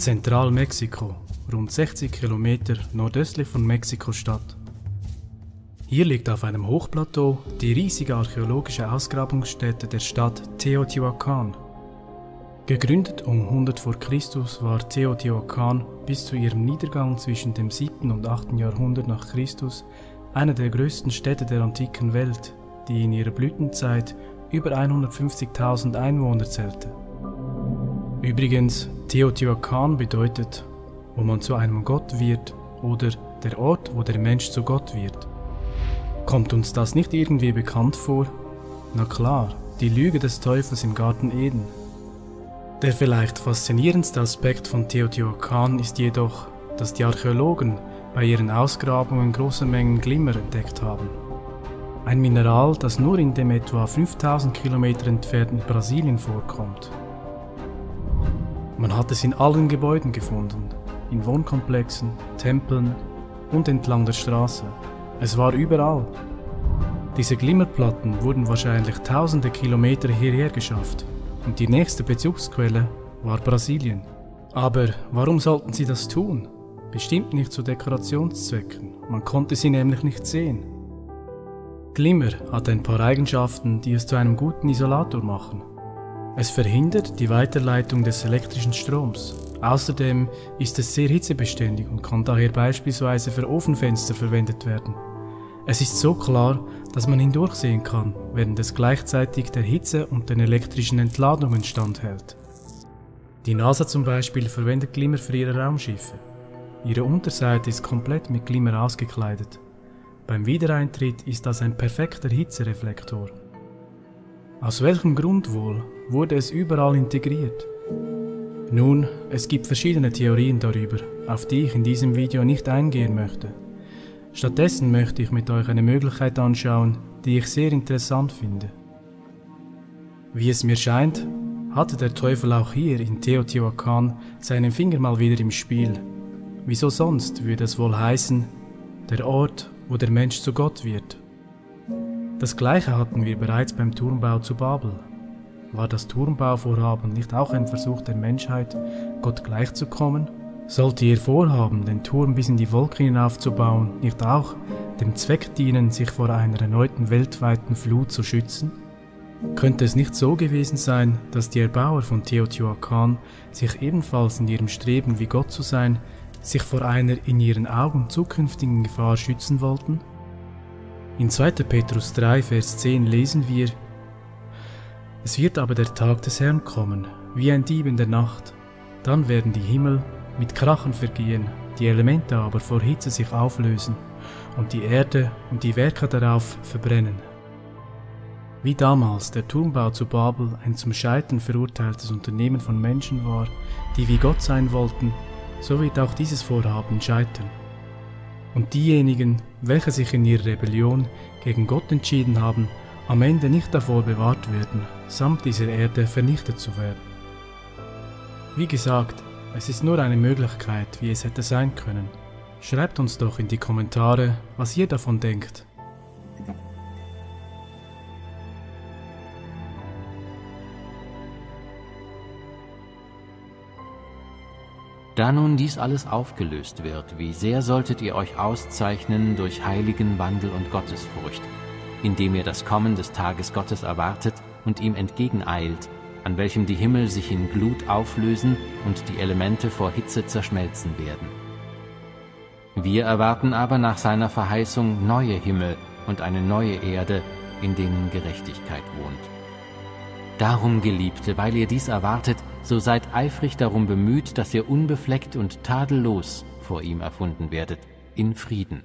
Zentralmexiko, rund 60 Kilometer nordöstlich von Mexiko-Stadt. Hier liegt auf einem Hochplateau die riesige archäologische Ausgrabungsstätte der Stadt Teotihuacan. Gegründet um 100 vor Christus war Teotihuacan bis zu ihrem Niedergang zwischen dem 7. und 8. Jahrhundert nach Christus eine der größten Städte der antiken Welt, die in ihrer Blütenzeit über 150.000 Einwohner zählte. Übrigens, Teotihuacan bedeutet, wo man zu einem Gott wird, oder der Ort, wo der Mensch zu Gott wird. Kommt uns das nicht irgendwie bekannt vor? Na klar, die Lüge des Teufels im Garten Eden. Der vielleicht faszinierendste Aspekt von Teotihuacan ist jedoch, dass die Archäologen bei ihren Ausgrabungen große Mengen Glimmer entdeckt haben. Ein Mineral, das nur in dem etwa 5000 Kilometer entfernten Brasilien vorkommt. Man hat es in allen Gebäuden gefunden, in Wohnkomplexen, Tempeln und entlang der Straße. Es war überall. Diese Glimmerplatten wurden wahrscheinlich tausende Kilometer hierher geschafft und die nächste Bezugsquelle war Brasilien. Aber warum sollten sie das tun? Bestimmt nicht zu Dekorationszwecken, man konnte sie nämlich nicht sehen. Glimmer hat ein paar Eigenschaften, die es zu einem guten Isolator machen. Es verhindert die Weiterleitung des elektrischen Stroms. Außerdem ist es sehr hitzebeständig und kann daher beispielsweise für Ofenfenster verwendet werden. Es ist so klar, dass man hindurchsehen kann, während es gleichzeitig der Hitze und den elektrischen Entladungen standhält. Die NASA zum Beispiel verwendet Glimmer für ihre Raumschiffe. Ihre Unterseite ist komplett mit Glimmer ausgekleidet. Beim Wiedereintritt ist das ein perfekter Hitzereflektor. Aus welchem Grund wohl wurde es überall integriert? Nun, es gibt verschiedene Theorien darüber, auf die ich in diesem Video nicht eingehen möchte. Stattdessen möchte ich mit euch eine Möglichkeit anschauen, die ich sehr interessant finde. Wie es mir scheint, hatte der Teufel auch hier in Teotihuacan seinen Finger mal wieder im Spiel. Wieso sonst würde es wohl heißen, der Ort, wo der Mensch zu Gott wird? Das Gleiche hatten wir bereits beim Turmbau zu Babel. War das Turmbauvorhaben nicht auch ein Versuch der Menschheit, Gott gleichzukommen? Sollte ihr Vorhaben, den Turm bis in die Wolken hinaufzubauen, nicht auch dem Zweck dienen, sich vor einer erneuten weltweiten Flut zu schützen? Könnte es nicht so gewesen sein, dass die Erbauer von Teotihuacan sich ebenfalls in ihrem Streben, wie Gott zu sein, sich vor einer in ihren Augen zukünftigen Gefahr schützen wollten? In 2. Petrus 3, Vers 10 lesen wir: Es wird aber der Tag des Herrn kommen, wie ein Dieb in der Nacht. Dann werden die Himmel mit Krachen vergehen, die Elemente aber vor Hitze sich auflösen und die Erde und die Werke darauf verbrennen. Wie damals der Turmbau zu Babel ein zum Scheitern verurteiltes Unternehmen von Menschen war, die wie Gott sein wollten, so wird auch dieses Vorhaben scheitern. Und diejenigen, welche sich in ihrer Rebellion gegen Gott entschieden haben, am Ende nicht davor bewahrt werden, samt dieser Erde vernichtet zu werden. Wie gesagt, es ist nur eine Möglichkeit, wie es hätte sein können. Schreibt uns doch in die Kommentare, was ihr davon denkt. Da nun dies alles aufgelöst wird, wie sehr solltet ihr euch auszeichnen durch heiligen Wandel und Gottesfurcht, indem ihr das Kommen des Tages Gottes erwartet und ihm entgegeneilt, an welchem die Himmel sich in Glut auflösen und die Elemente vor Hitze zerschmelzen werden. Wir erwarten aber nach seiner Verheißung neue Himmel und eine neue Erde, in denen Gerechtigkeit wohnt. Darum, Geliebte, weil ihr dies erwartet, so seid eifrig darum bemüht, dass ihr unbefleckt und tadellos vor ihm erfunden werdet, in Frieden.